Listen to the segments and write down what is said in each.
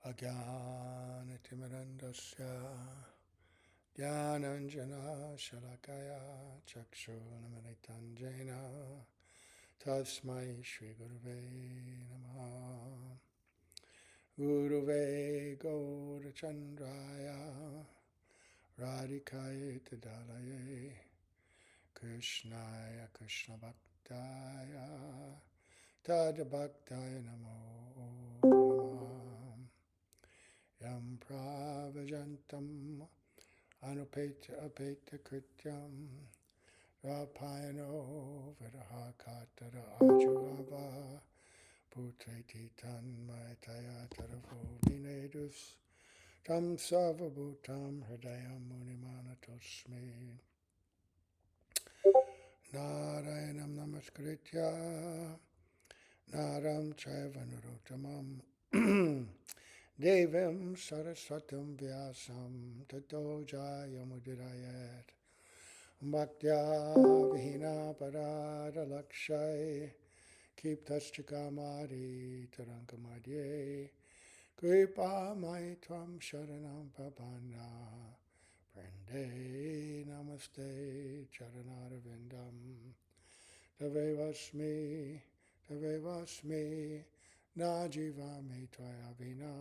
Ajnanatimirandasya Jnananjana Shalakaya Chakshunamanitan Jena Tasmai Shri Guruve Namaha Guruve Gaurachandraya Radhikaya Tadalaye Krishnaya Krishna Bhaktaya Tadabhaktaya Namo Namah Yam Pravajantam Anupeta Apeta Krityam Rapayano Viraha Katara Ajurava Putreti Tanmayataya Taravo Vinedus Tam Sarvabhutam Hridayam Munimana Tosmi Narayanam Namaskritya Naram Chaiva Narottamam Devim Saraswatam Vyasam Tato Jayamudirayat Bhaktya Vihina Parada Lakshai Kiptaschikamari Tarankamadye Kripa Maitvam Sharanam Prabhana Prende Namaste Charanarvindam Tavevasmi Tavevasmi Najivami Tvaya Vina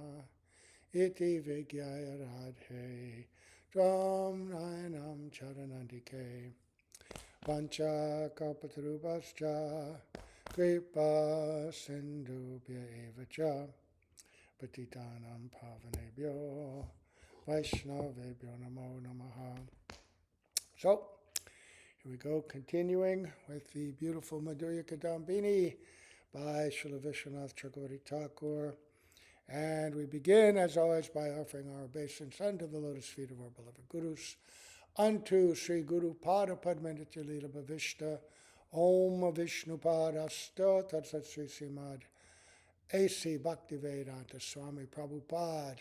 Iti Vigyaya Radhe Tvam Nayanam Charanandike Pancha Kalpatarubhascha Kripa Sindhubhya Evacha Patitanam Pavanebhyo Vaishnavebhyo Namo Namaha. So, here we go, continuing with the beautiful Madhurya Kadambini by Srila Vishwanath Chakravarti Thakur. And we begin, as always, by offering our obeisance unto the lotus feet of our beloved Gurus, unto Sri Guru Pada Padmanitya Lila Bhavishta, Om Vishnu Padasta Tatsat Sri Srimad A.C. Bhaktivedanta Swami Prabhupada,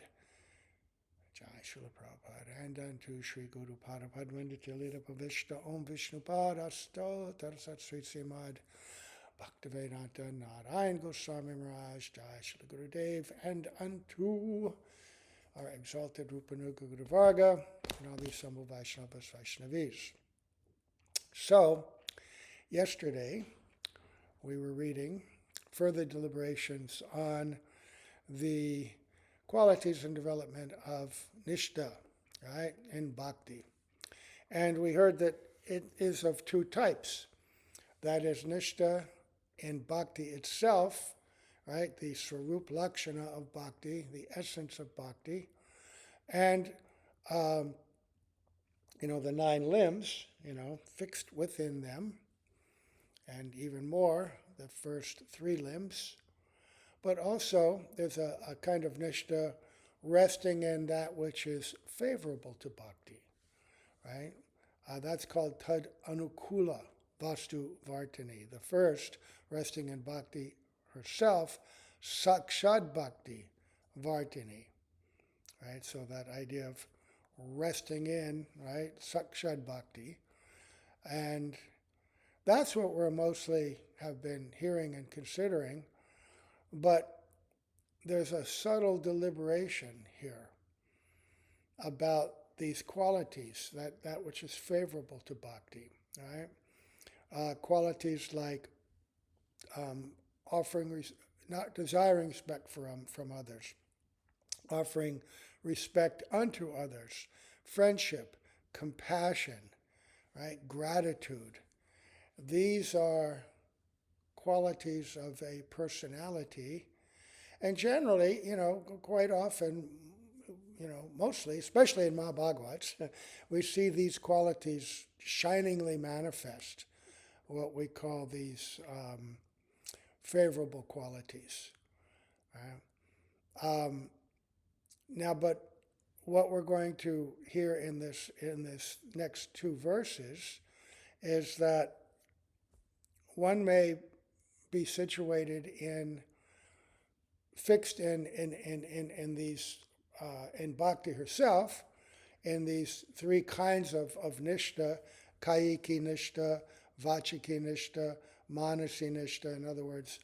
Jai Srila Prabhupada, and unto Sri Guru Pada Padmanitya Lila Bhavishta, Om Vishnu Padasta Tatsat Sri Srimad Bhaktivedanta Narayan Goswami Maharaj, Jai Srila Gurudev, and unto our exalted Rupanuga Guru Varga, and all the assembled Vaishnavas, Vaishnavis. So, yesterday we were reading further deliberations on the qualities and development of nistha, right, in bhakti. And we heard that it is of two types. That is nistha in bhakti itself, right, the swarup lakshana of bhakti, the essence of bhakti, and the 9 limbs, fixed within them, and even more, the first 3 limbs. But also, there's a kind of nistha resting in that which is favorable to bhakti, right? That's called tad anukula vastu vartini. The first, resting in bhakti herself, sakshad bhakti vartini, right? So that idea of resting in, right, sakshad bhakti. And that's what we're mostly have been hearing and considering. But there's a subtle deliberation here about these qualities, that which is favorable to bhakti, right? Qualities like not desiring respect from others, offering respect unto others, friendship, compassion, right? Gratitude. These are qualities of a personality, and generally, quite often, mostly, especially in Mahabhagavats, we see these qualities shiningly manifest, what we call these favorable qualities. Now, but what we're going to hear in this next 2 verses is that one may be situated fixed in these in bhakti herself, in these 3 kinds of nistha: kayiki nistha, vachiki nistha, manasi nistha. In other words,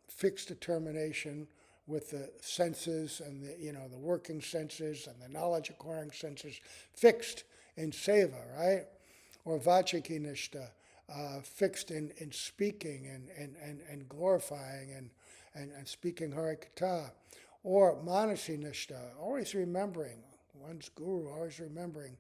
fixed determination with the senses and the working senses and the knowledge acquiring senses fixed in seva, right? Or vachiki nishta, fixed in speaking and glorifying and speaking harikata. Or manasi nishta, always remembering one's guru, always remembering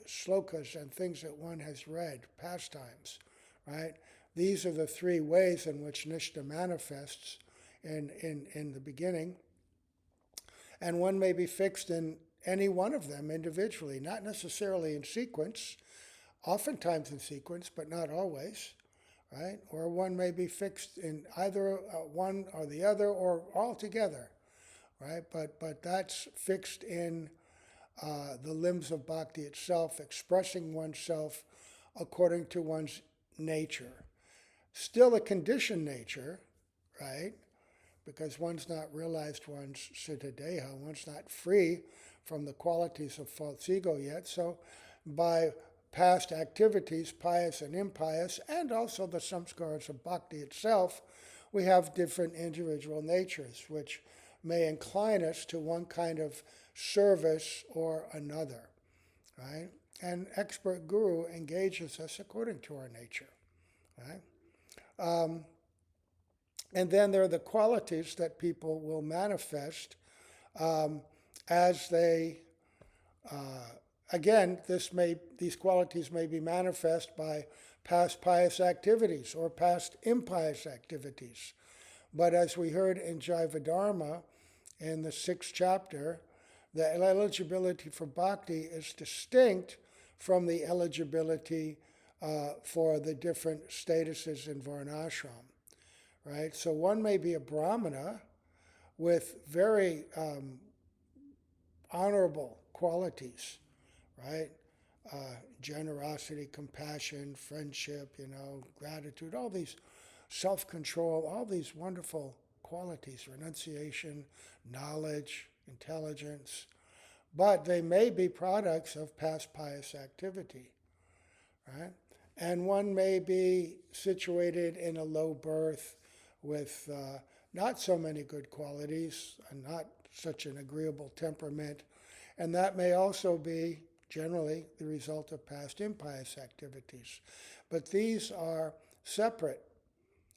shlokas and things that one has read, pastimes, right? These are the three ways in which nishta manifests in the beginning. And one may be fixed in any one of them individually, not necessarily in sequence, oftentimes in sequence, but not always, right? Or one may be fixed in either one or the other or all together, right? But that's fixed in the limbs of bhakti itself, expressing oneself according to one's nature. Still a conditioned nature, right? Because one's not realized one's siddha deha, one's not free from the qualities of false ego yet. So by past activities, pious and impious, and also the samskaras of bhakti itself, we have different individual natures, which may incline us to one kind of service or another, right? And expert guru engages us according to our nature, right? And then there are the qualities that people will manifest as they, again, these qualities may be manifest by past pious activities or past impious activities. But as we heard in Jaiva Dharma, in the 6th chapter, the eligibility for bhakti is distinct from the eligibility for the different statuses in varnashram, right? So one may be a brahmana with very honorable qualities, right? Generosity, compassion, friendship, gratitude, all these self-control, all these wonderful qualities, renunciation, knowledge, intelligence, but they may be products of past pious activity, right? And one may be situated in a low birth with not so many good qualities and not such an agreeable temperament, and that may also be generally the result of past impious activities. But these are separate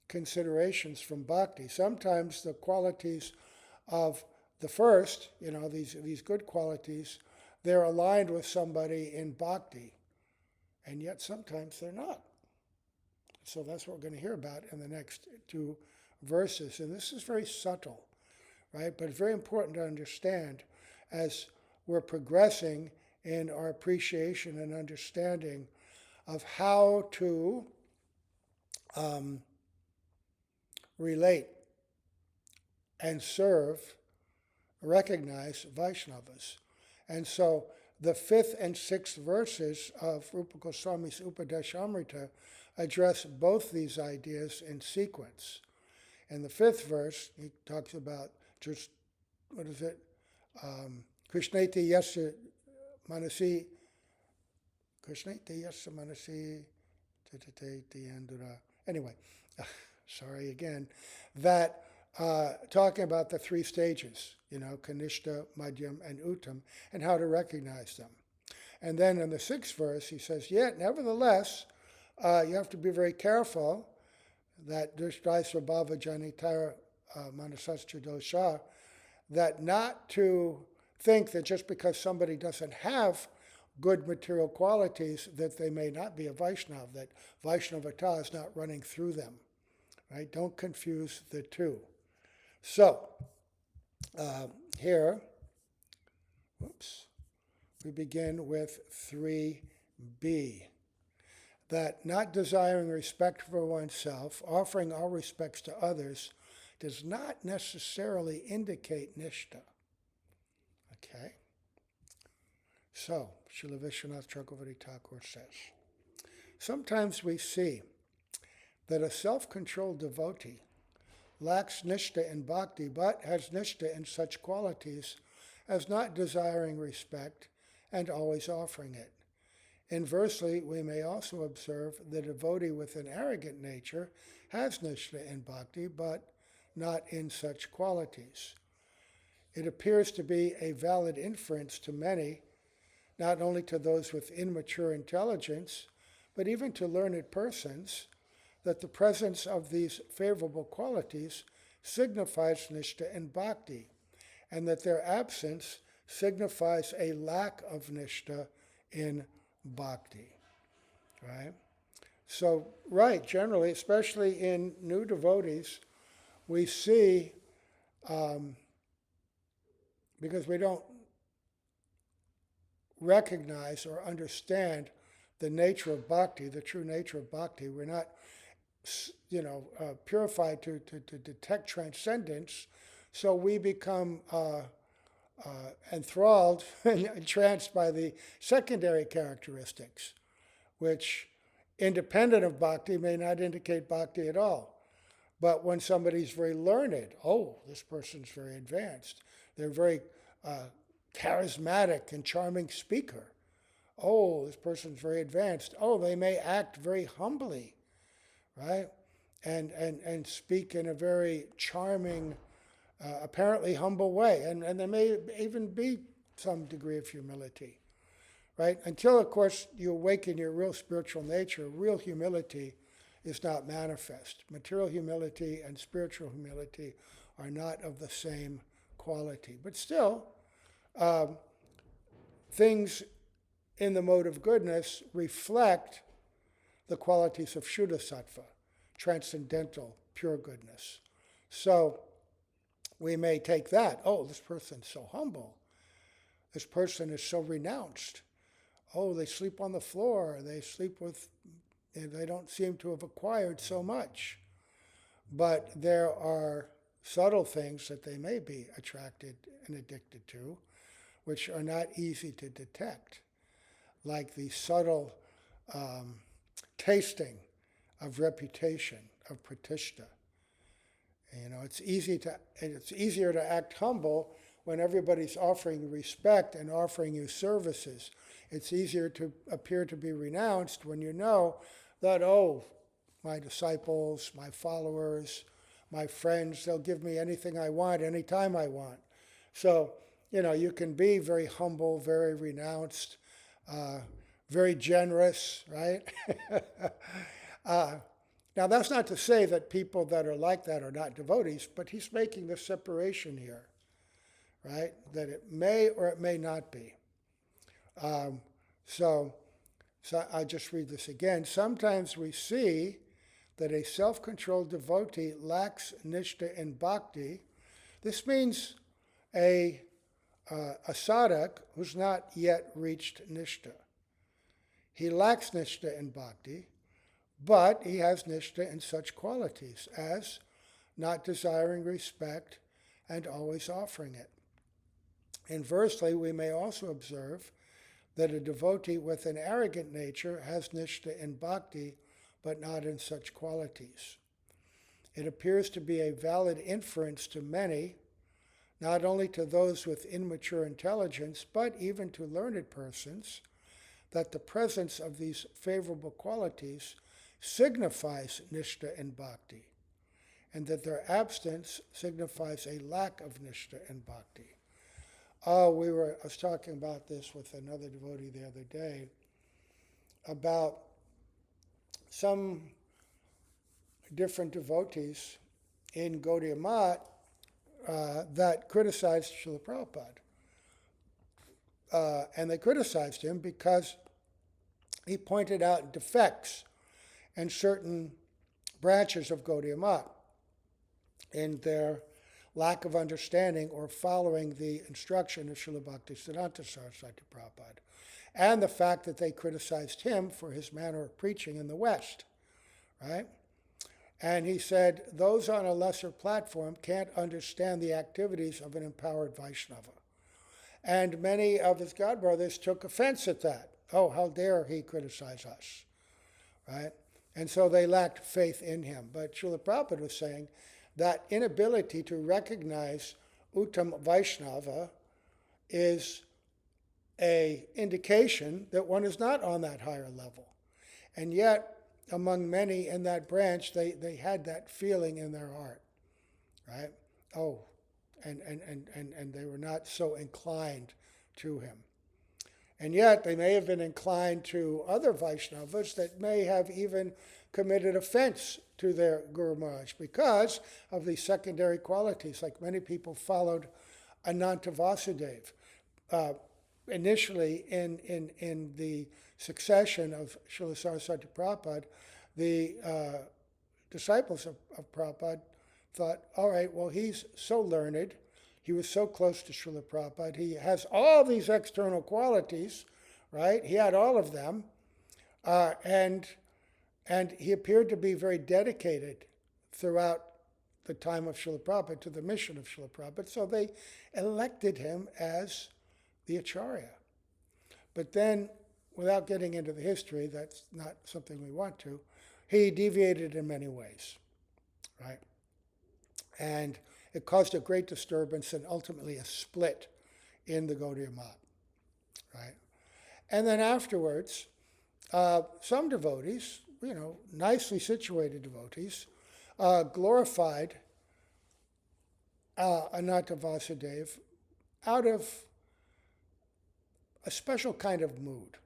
considerations from bhakti. Sometimes the qualities of the first, these good qualities, they're aligned with somebody in bhakti, and yet sometimes they're not. So that's what we're going to hear about in the next 2 verses. And this is very subtle, right? But it's very important to understand as we're progressing in our appreciation and understanding of how to relate and serve, recognize Vaishnavas. And so the 5th and 6th verses of Rupa Goswami's Upadeshamrita address both these ideas in sequence. In the 5th verse, he talks about just, Krishneti yasya manasi, anyway, sorry again, that talking about the 3 stages, Kanishta, Madhyam, and Uttam, and how to recognize them. And then in the 6th verse, he says, yet, nevertheless, you have to be very careful that Drishtrai Svabhava Janitara Manasascha Dosha, that not to think that just because somebody doesn't have good material qualities, that they may not be a Vaishnava, that Vaishnavata is not running through them. Right? Don't confuse the two. So, here, we begin with 3b. That not desiring respect for oneself, offering all respects to others, does not necessarily indicate nishta. Okay? So, Srila Vishwanath Chakravarti Thakur says, sometimes we see that a self-controlled devotee lacks nishta in bhakti, but has nishta in such qualities as not desiring respect and always offering it. Inversely, we may also observe the devotee with an arrogant nature has nishta in bhakti, but not in such qualities. It appears to be a valid inference to many, not only to those with immature intelligence, but even to learned persons, that the presence of these favorable qualities signifies nistha and bhakti, and that their absence signifies a lack of nistha in bhakti. Right? So, right, generally, especially in new devotees, we see, because we don't recognize or understand the nature of bhakti, the true nature of bhakti, we're not, purified to detect transcendence, so we become enthralled and entranced by the secondary characteristics, which, independent of bhakti, may not indicate bhakti at all. But when somebody's very learned, oh, this person's very advanced. They're very charismatic and charming speaker. Oh, this person's very advanced. Oh, they may act very humbly, right? And speak in a very charming, apparently humble way. And there may even be some degree of humility, right? Until, of course, you awaken your real spiritual nature, real humility is not manifest. Material humility and spiritual humility are not of the same quality. But still, things in the mode of goodness reflect the qualities of Shuddha Sattva, transcendental, pure goodness. So we may take that, oh, this person's so humble. This person is so renounced. Oh, they sleep on the floor. They don't seem to have acquired so much. But there are subtle things that they may be attracted and addicted to, which are not easy to detect, like the subtle tasting of reputation, of pratishtha. It's easier to act humble when everybody's offering respect and offering you services. It's easier to appear to be renounced when you know that, oh, my disciples, my followers, my friends, they'll give me anything I want, anytime I want. So, you can be very humble, very renounced, very generous, right? Now, that's not to say that people that are like that are not devotees, but he's making the separation here, right? That it may or it may not be. So I'll just read this again. Sometimes we see that a self-controlled devotee lacks nistha and bhakti. This means a sadhak who's not yet reached nistha. He lacks nistha and bhakti, but he has nistha in such qualities as not desiring respect and always offering it. Inversely, we may also observe that a devotee with an arrogant nature has nistha in bhakti, but not in such qualities. It appears to be a valid inference to many, not only to those with immature intelligence, but even to learned persons, that the presence of these favorable qualities signifies nistha and bhakti, and that their absence signifies a lack of nistha and bhakti. I was talking about this with another devotee the other day, about some different devotees in Gaudiya Math that criticized Srila Prabhupada. And they criticized him because he pointed out defects in certain branches of Gaudiya Math in their lack of understanding or following the instruction of Srila Bhaktisiddhanta Saraswati Prabhupada, and the fact that they criticized him for his manner of preaching in the West, right? And he said, those on a lesser platform can't understand the activities of an empowered Vaishnava. And many of his godbrothers took offense at that. Oh, how dare he criticize us, right? And so they lacked faith in him. But Srila Prabhupada was saying that inability to recognize Uttam Vaishnava is an indication that one is not on that higher level. And yet, among many in that branch, they had that feeling in their heart, right? Oh, and they were not so inclined to him. And yet they may have been inclined to other Vaishnavas that may have even committed offense to their Guru Maharaj because of these secondary qualities. Like many people followed Ananta Vasudeva. Initially, in the succession of Srila Saraswati Prabhupada, the disciples of Prabhupada thought, all right, well, he's so learned, he was so close to Srila Prabhupada, he has all these external qualities, right? He had all of them, and he appeared to be very dedicated throughout the time of Srila Prabhupada to the mission of Srila Prabhupada, so they elected him as the Acharya. But then, without getting into the history, that's not something we want to, he deviated in many ways, right? And it caused a great disturbance and ultimately a split in the Gaudiya Math, right? And then afterwards, some devotees, nicely situated devotees, glorified Ananta Vasudeva out of a special kind of mood.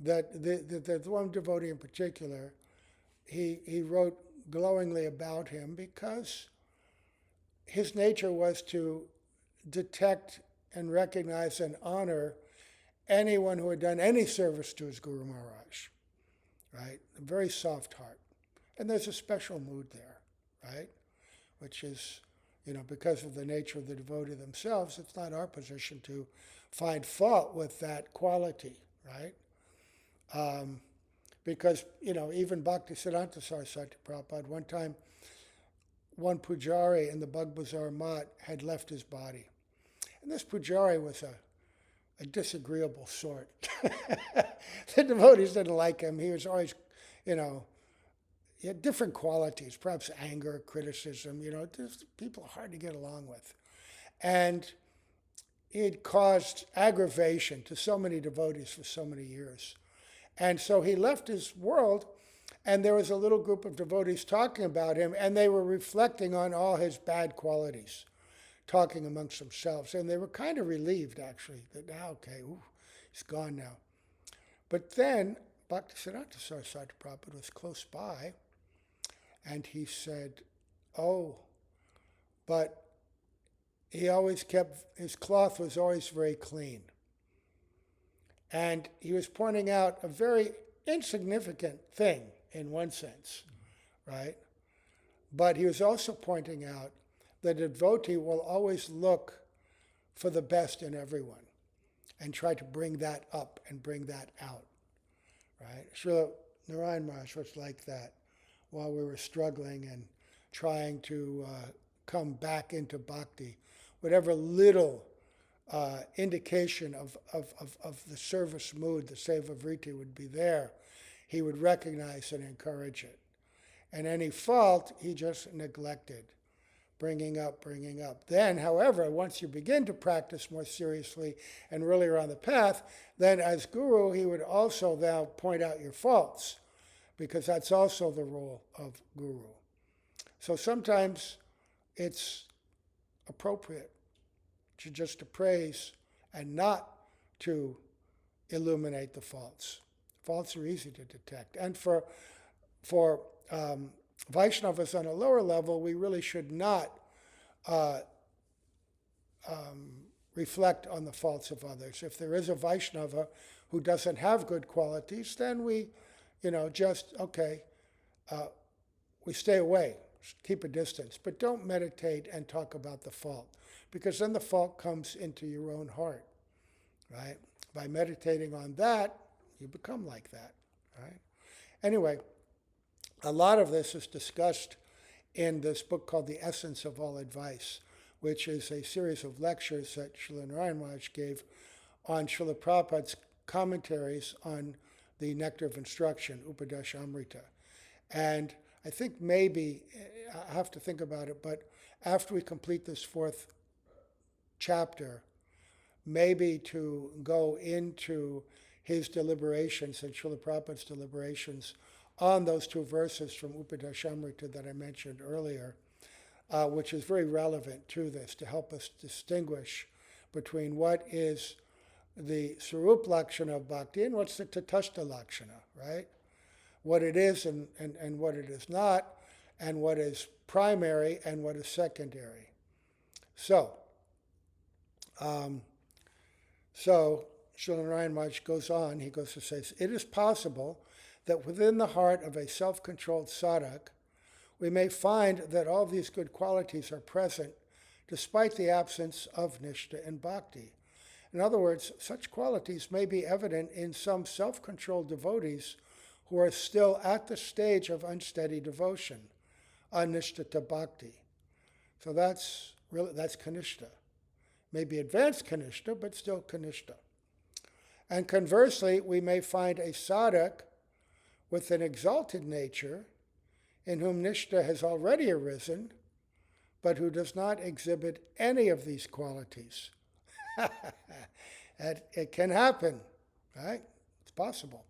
That the one devotee in particular, he wrote glowingly about him because his nature was to detect and recognize and honor anyone who had done any service to his Guru Maharaj, right? A very soft heart. And there's a special mood there, right? Which is, because of the nature of the devotee themselves, it's not our position to find fault with that quality, right? Because, even Bhaktisiddhanta Saraswati Prabhupada, one time, one pujari in the Bug Bazaar Mat had left his body. And this pujari was a disagreeable sort. The devotees didn't like him. He was always, he had different qualities, perhaps anger, criticism, people are hard to get along with. And it caused aggravation to so many devotees for so many years. And so he left his world, and there was a little group of devotees talking about him, and they were reflecting on all his bad qualities, talking amongst themselves. And they were kind of relieved, actually, that now, okay, he's gone now. But then Bhaktisiddhanta Saraswati Prabhupada was close by, and he said, oh, but he always his cloth was always very clean. And he was pointing out a very insignificant thing in one sense, right? But he was also pointing out that a devotee will always look for the best in everyone and try to bring that up and bring that out, right? Srila Narayan Maharaj was like that while we were struggling and trying to come back into bhakti. Whatever little indication of the service mood, the seva vritti would be there, he would recognize and encourage it. And any fault, he just neglected, bringing up. Then, however, once you begin to practice more seriously and really are on the path, then as guru, he would also now point out your faults, because that's also the role of guru. So sometimes it's appropriate just to praise and not to illuminate the faults. Faults are easy to detect. And for Vaishnavas on a lower level, we really should not reflect on the faults of others. If there is a Vaishnava who doesn't have good qualities, then we, we stay away, keep a distance. But don't meditate and talk about the fault, because then the fault comes into your own heart, right? By meditating on that, you become like that, right? Anyway, a lot of this is discussed in this book called The Essence of All Advice, which is a series of lectures that Srila Narayan Maharaj gave on Srila Prabhupada's commentaries on the Nectar of Instruction, Upadeshamrita. And I think maybe, I have to think about it, but after we complete this fourth chapter, maybe to go into his deliberations and Srila Prabhupada's deliberations on those two verses from Upadeshamrita that I mentioned earlier, which is very relevant to this to help us distinguish between what is the Sarup Lakshana of Bhakti and what's the Tatastha Lakshana, right? What it is and what it is not, and what is primary and what is secondary. So Srila Narayan Maharaj goes on, he goes to say, it is possible that within the heart of a self-controlled sadhak, we may find that all these good qualities are present despite the absence of nistha and bhakti. In other words, such qualities may be evident in some self-controlled devotees who are still at the stage of unsteady devotion, anishtha bhakti. So that's kanishta. Maybe advanced kanishta, but still kanishta. And conversely, we may find a sadhak with an exalted nature in whom nistha has already arisen, but who does not exhibit any of these qualities. It can happen, right? It's possible.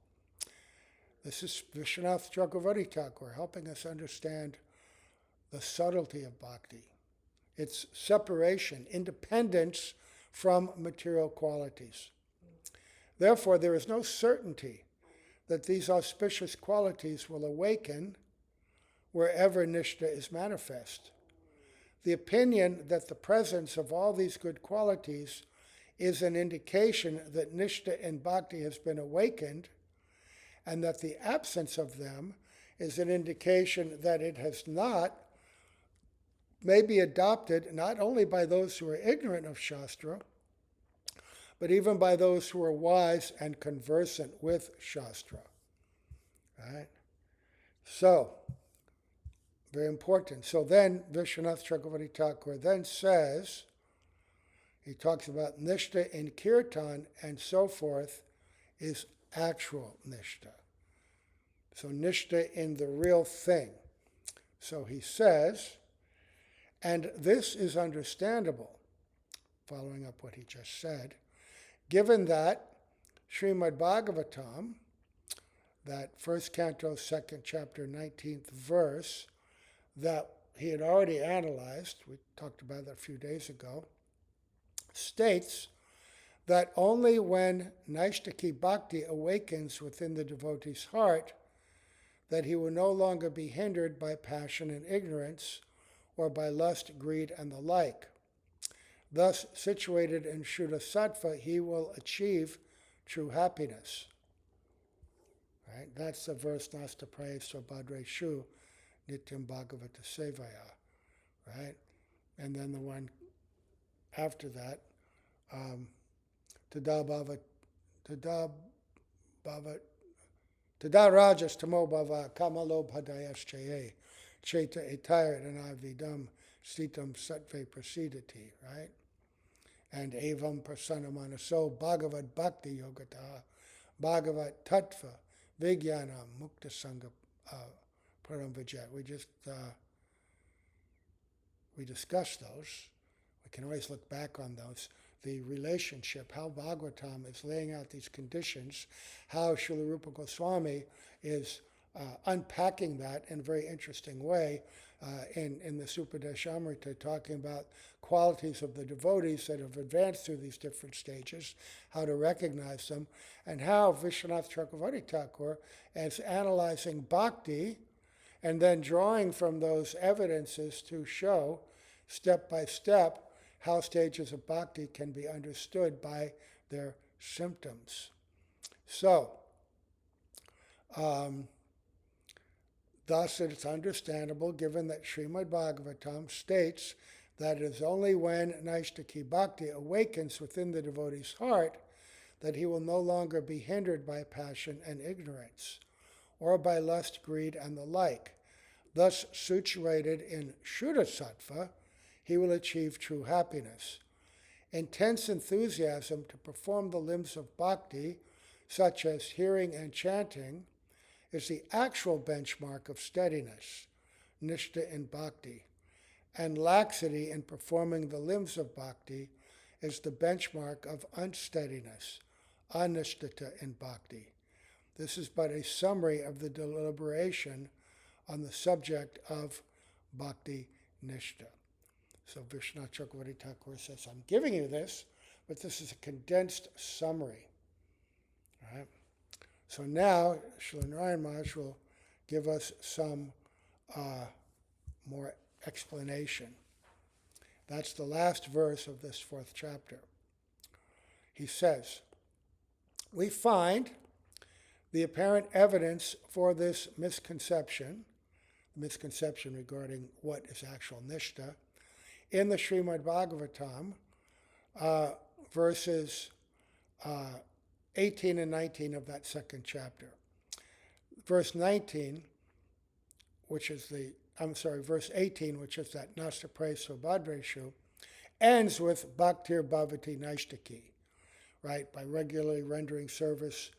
This is Vishwanath Chakravarti Thakur helping us understand the subtlety of bhakti. Its separation, independence from material qualities. Therefore, there is no certainty that these auspicious qualities will awaken wherever nistha is manifest. The opinion that the presence of all these good qualities is an indication that nistha in bhakti has been awakened, and that the absence of them is an indication that it has not, may be adopted not only by those who are ignorant of Shastra, but even by those who are wise and conversant with Shastra. Right? So, very important. So then, Vishwanath Chakravarti Thakur then says, he talks about nistha in kirtan and so forth is actual nistha. So nistha in the real thing. So he says, and this is understandable, following up what he just said, given that Srimad Bhagavatam, that first canto, second chapter, 19th verse, that he had already analyzed, we talked about that a few days ago, states that only when Naishtaki Bhakti awakens within the devotee's heart, that he will no longer be hindered by passion and ignorance, or by lust, greed, and the like. Thus, situated in Shuddha Sattva, he will achieve true happiness. Right? That's the verse, Nasta Prayesva Bhadreshu Nityam Bhagavata Sevaya. Right? And then the one after that, Tada Rajas Tamo Bhava Kamalo Bhadayas Chaye Cheta Etayat Vidam Stitam Sattve Prasidati, right? And Evam Prasanna Manaso Bhagavad Bhakti Yogata Bhagavad Tattva Vijnana Mukta Sangha Param Vijat. We discussed those. We can always look back on those. The relationship, how Bhagavatam is laying out these conditions, how Srila Rupa Goswami is unpacking that in a very interesting way in the Supadeshamrita, talking about qualities of the devotees that have advanced through these different stages, how to recognize them, and how Vishwanath Chakravarti Thakur is analyzing bhakti and then drawing from those evidences to show, step by step, how stages of bhakti can be understood by their symptoms. So, thus it is understandable, given that Srimad Bhagavatam states that it is only when Naishtaki Bhakti awakens within the devotee's heart that he will no longer be hindered by passion and ignorance, or by lust, greed, and the like. Thus, situated in Shuddha Sattva, he will achieve true happiness. Intense enthusiasm to perform the limbs of bhakti, such as hearing and chanting, is the actual benchmark of steadiness, nistha in bhakti, and laxity in performing the limbs of bhakti is the benchmark of unsteadiness, anisthata in bhakti. This is but a summary of the deliberation on the subject of bhakti nistha. So Vishnu Chakravarti Thakur says, I'm giving you this, but this is a condensed summary. Right? So now, Srila Narayan Maharaj will give us some more explanation. That's the last verse of this 4th chapter. He says, we find the apparent evidence for this misconception regarding what is actual nistha, in the Srimad Bhagavatam, verses 18 and 19 of that 2nd chapter. Verse 18, which is that Nasta Preso Bhadreshu, ends with Bhaktir Bhavati Naishtaki, right? By regularly rendering service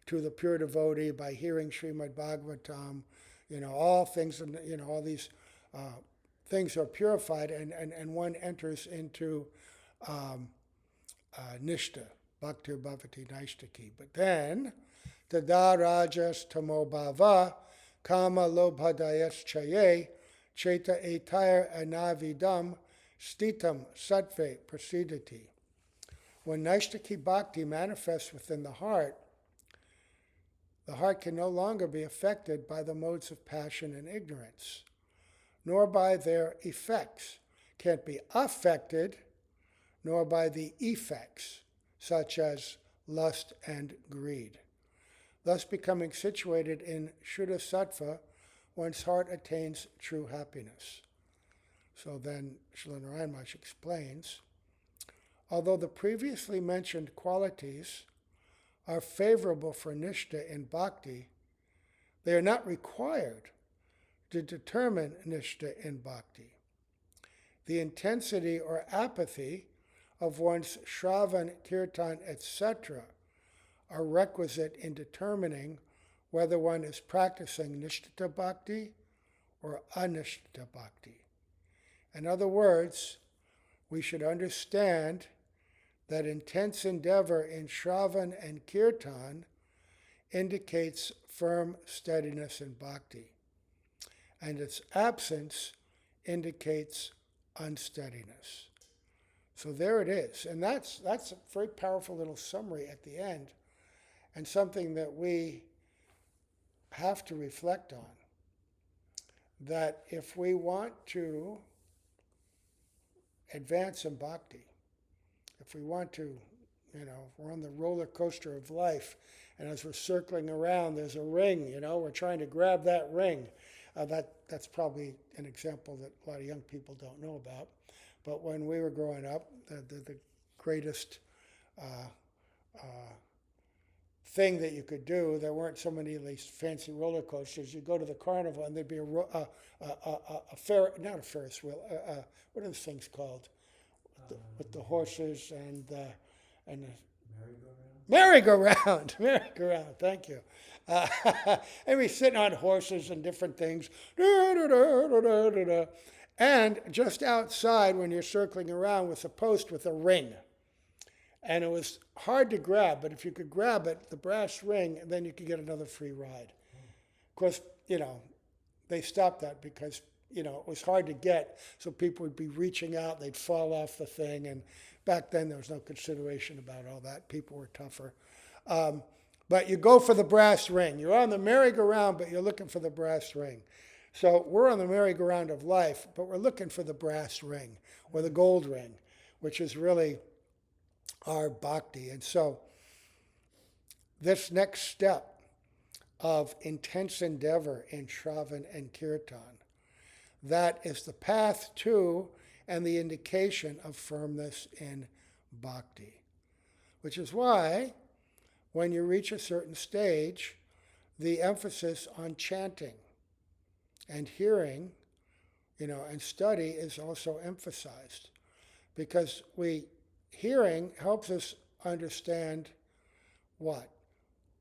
to the pure devotee, by hearing Srimad Bhagavatam, all things, all these things are purified, and one enters into nistha, Bhaktir Bhavati Naishtaki. But then, Tada Rajas Tamo Bhava, Kama Lobhadayas Chaye, Cheta Etair Anavidam, Stitam Sattve Prasidati. When Naishtaki Bhakti manifests within the heart can no longer be affected by the modes of passion and ignorance, nor by their effects, can't be affected, nor by the effects, such as lust and greed. Thus becoming situated in Shuddha Sattva, one's heart attains true happiness. So then Srila Narayan Maharaj explains, although the previously mentioned qualities are favorable for nistha in bhakti, they are not required to determine nistha in bhakti. The intensity or apathy of one's shravan, kirtan, etc. are requisite in determining whether one is practicing nishtha bhakti or anishtha bhakti. In other words, we should understand that intense endeavor in shravan and kirtan indicates firm steadiness in bhakti, and its absence indicates unsteadiness. So there it is, and that's a very powerful little summary at the end, and something that we have to reflect on. That if we want to advance in bhakti, if we want to, we're on the roller coaster of life, and as we're circling around, there's a ring, we're trying to grab that ring. That's probably an example that a lot of young people don't know about. But when we were growing up, the greatest thing that you could do, there weren't so many of these fancy roller coasters. You go to the carnival, and there'd be not a Ferris wheel. What are those things called? With the horses and the merry-go-round. Merry-go-round. Thank you. And we sitting on horses and different things. And just outside, when you're circling around, was a post with a ring. And it was hard to grab, but if you could grab it, the brass ring, then you could get another free ride. Of course, they stopped that because, it was hard to get, so people would be reaching out, they'd fall off the thing, and back then there was no consideration about all that. People were tougher. But you go for the brass ring. You're on the merry-go-round, but you're looking for the brass ring. So we're on the merry-go-round of life, but we're looking for the brass ring, or the gold ring, which is really our bhakti. And so this next step of intense endeavor in shravan and kirtan, that is the path to and the indication of firmness in bhakti. Which is why when you reach a certain stage, the emphasis on chanting and hearing, and study is also emphasized. Because hearing helps us understand what?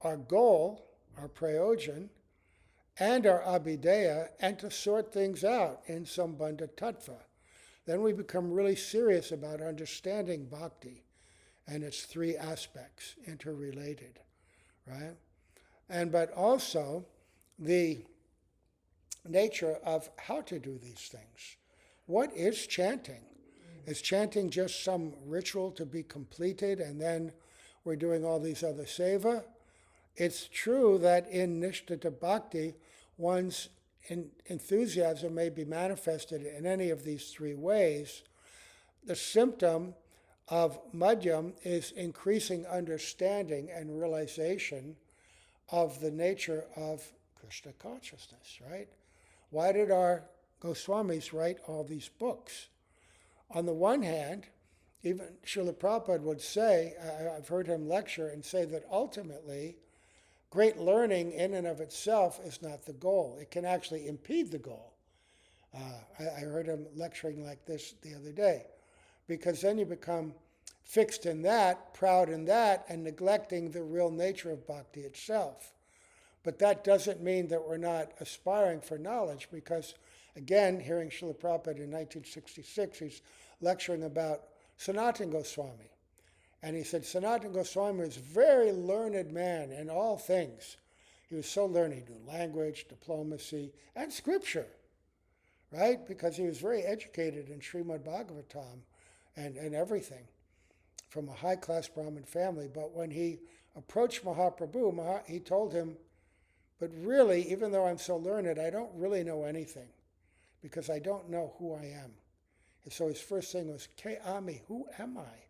Our goal, our prayojan, and our abhideya, and to sort things out in sambandha tattva. Then we become really serious about understanding bhakti and its three aspects, interrelated, right? But also the nature of how to do these things. what is chanting? Is chanting just some ritual to be completed and then we're doing all these other seva? It's true that in nistha to bhakti, one's enthusiasm may be manifested in any of these three ways. The symptom of madhyam is increasing understanding and realization of the nature of Krishna consciousness, right? Why did our Goswamis write all these books? On the one hand, even Srila Prabhupada would say, I've heard him lecture and say that ultimately, great learning in and of itself is not the goal. It can actually impede the goal. I heard him lecturing like this the other day, because then you become fixed in that, proud in that, and neglecting the real nature of bhakti itself. But that doesn't mean that we're not aspiring for knowledge, because, again, hearing Srila Prabhupada in 1966, he's lecturing about Sanatana Goswami. And he said, Sanatana Goswami was a very learned man in all things. He was so learned. He knew language, diplomacy, and scripture, right? Because he was very educated in Srimad Bhagavatam and everything from a high-class Brahmin family. But when he approached Mahaprabhu, he told him, but really, even though I'm so learned, I don't really know anything because I don't know who I am. And so his first thing was, Ke ami, who am I?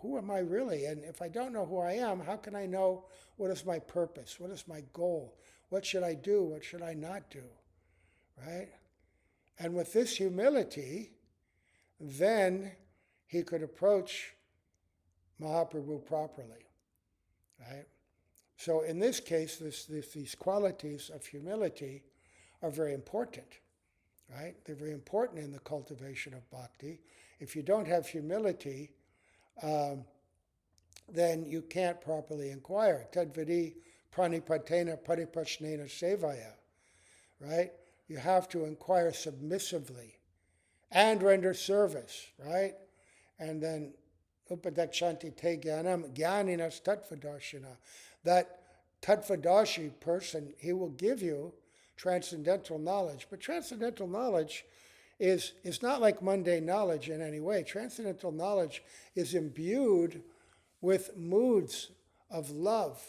Who am I really? And if I don't know who I am, how can I know what is my purpose? What is my goal? What should I do? What should I not do? Right? And with this humility, then he could approach Mahaprabhu properly. Right? So in this case, these qualities of humility are very important. Right? They're very important in the cultivation of bhakti. If you don't have humility, then you can't properly inquire. Tadvidi pranipatena paripashnena sevaya. Right? You have to inquire submissively and render service, right? And then upadakshanti te jnanam jnaninas tattvadarshina. That tattvadarshi person, he will give you transcendental knowledge. But transcendental knowledge is not like mundane knowledge in any way. Transcendental knowledge is imbued with moods of love,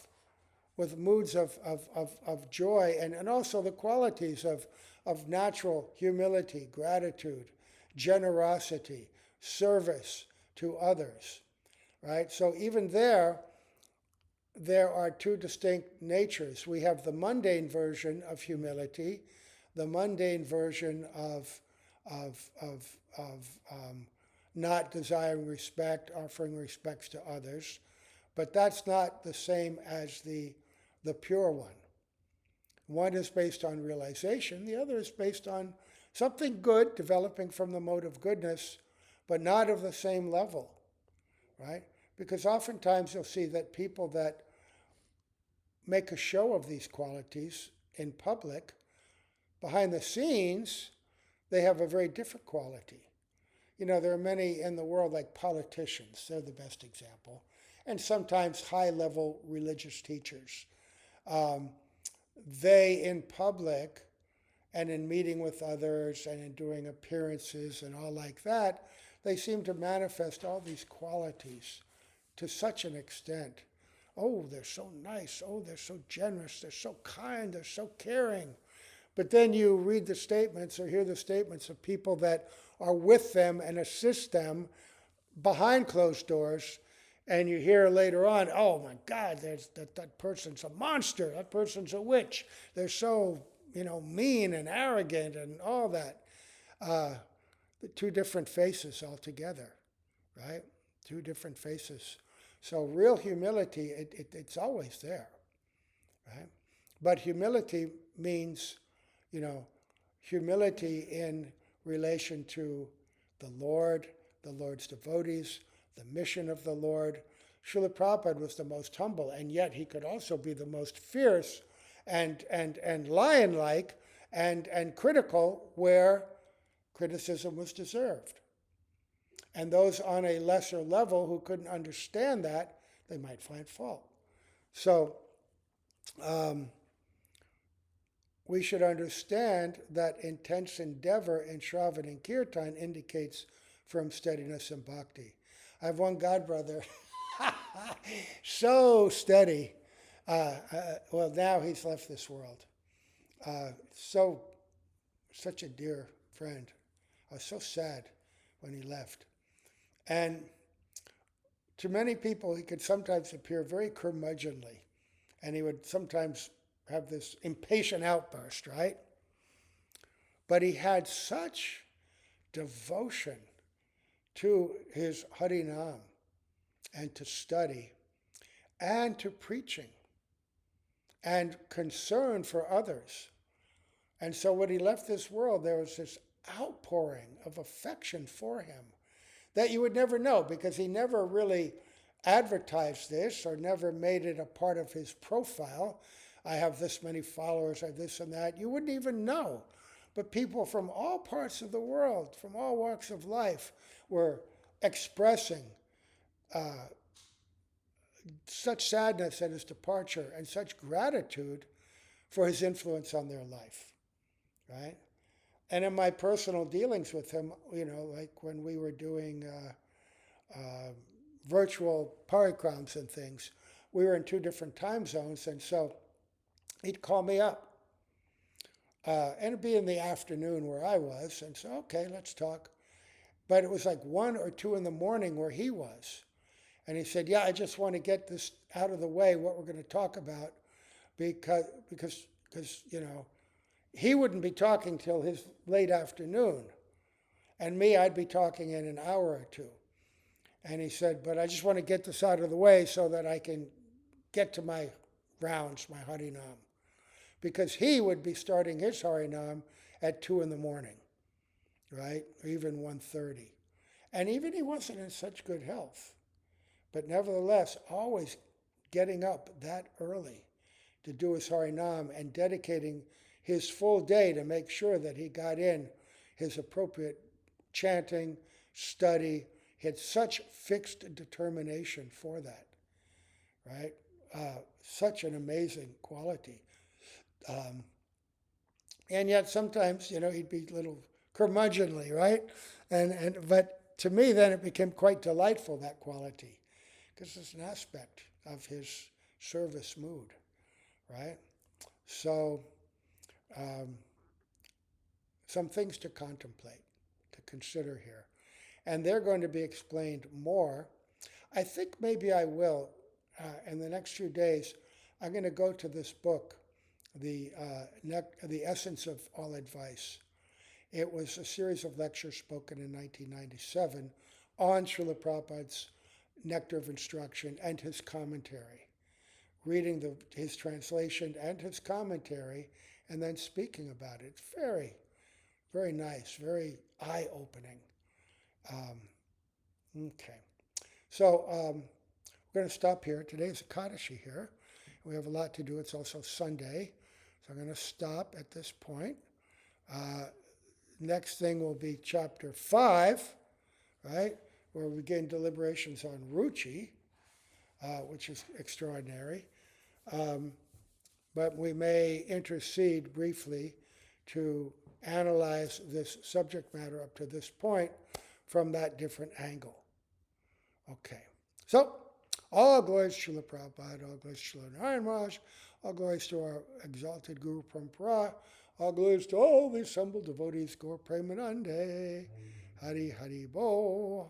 with moods of joy, and also the qualities of natural humility, gratitude, generosity, service to others. Right? So even there are two distinct natures. We have the mundane version of humility, the mundane version of not desiring respect, offering respects to others, but that's not the same as the pure one. One is based on realization, the other is based on something good developing from the mode of goodness, but not of the same level, right? Because oftentimes you'll see that people that make a show of these qualities in public, behind the scenes, they have a very different quality. You know, there are many in the world like politicians, they're the best example, and sometimes high-level religious teachers. They, in public and in meeting with others and in doing appearances and all like that, they seem to manifest all these qualities to such an extent. Oh, they're so nice. Oh, they're so generous. They're so kind. They're so caring. But then you read the statements or hear the statements of people that are with them and assist them behind closed doors, and you hear later on, oh my God, that person's a monster. That person's a witch. They're so, mean and arrogant and all that. The two different faces altogether, right? Two different faces. So real humility, it's always there, right? But humility means, humility in relation to the Lord, the Lord's devotees, the mission of the Lord. Srila Prabhupada was the most humble, and yet he could also be the most fierce and lion-like and critical where criticism was deserved. And those on a lesser level who couldn't understand that, they might find fault. So we should understand that intense endeavor in Shravan and Kirtan indicates firm steadiness in bhakti. I have one godbrother, so steady. Well, now he's left this world. Such a dear friend. I was so sad when he left. And to many people, he could sometimes appear very curmudgeonly. And he would sometimes have this impatient outburst, right? But he had such devotion to his Harinam and to study and to preaching and concern for others. And so when he left this world, there was this outpouring of affection for him that you would never know, because he never really advertised this or never made it a part of his profile. I have this many followers, I have this and that. You wouldn't even know. But people from all parts of the world, from all walks of life, were expressing such sadness at his departure and such gratitude for his influence on their life, right? And in my personal dealings with him, like when we were doing virtual parikrams and things, we were in 2 different time zones, and so he'd call me up. And it'd be in the afternoon where I was, and so, okay, let's talk. But it was like 1 or 2 in the morning where he was. And he said, yeah, I just want to get this out of the way, what we're going to talk about, because he wouldn't be talking till his late afternoon. And me, I'd be talking in an hour or 2. And he said, but I just want to get this out of the way so that I can get to my rounds, my Harinam. Because he would be starting his Harinam at 2 in the morning, right? Or even 1:30. And even he wasn't in such good health. But nevertheless, always getting up that early to do his Harinam and dedicating his full day to make sure that he got in his appropriate chanting, study. He had such fixed determination for that, right? Such an amazing quality. And yet sometimes, he'd be a little curmudgeonly, right? But to me, then it became quite delightful, that quality, because it's an aspect of his service mood, right? So, some things to contemplate, to consider here. And they're going to be explained more. I think maybe I will, in the next few days, I'm going to go to this book, The Essence of All Advice. It was a series of lectures spoken in 1997 on Srila Prabhupada's Nectar of Instruction and his commentary, reading his translation and his commentary, and then speaking about it. Very, very nice, very eye-opening. Okay. So we're going to stop here. Today's Ekadashi here. We have a lot to do. It's also Sunday. So I'm going to stop at this point. Next thing will be chapter 5, right, where we begin deliberations on Ruchi, which is extraordinary. But we may intercede briefly to analyze this subject matter up to this point from that different angle. Okay. So, all glories to Srila Prabhupada, all glories to Srila Narayan Maharaj, all glories to our exalted Guru Parampara, all glories to all the assembled devotees, Gaur Premanande, Hari Hari Bo.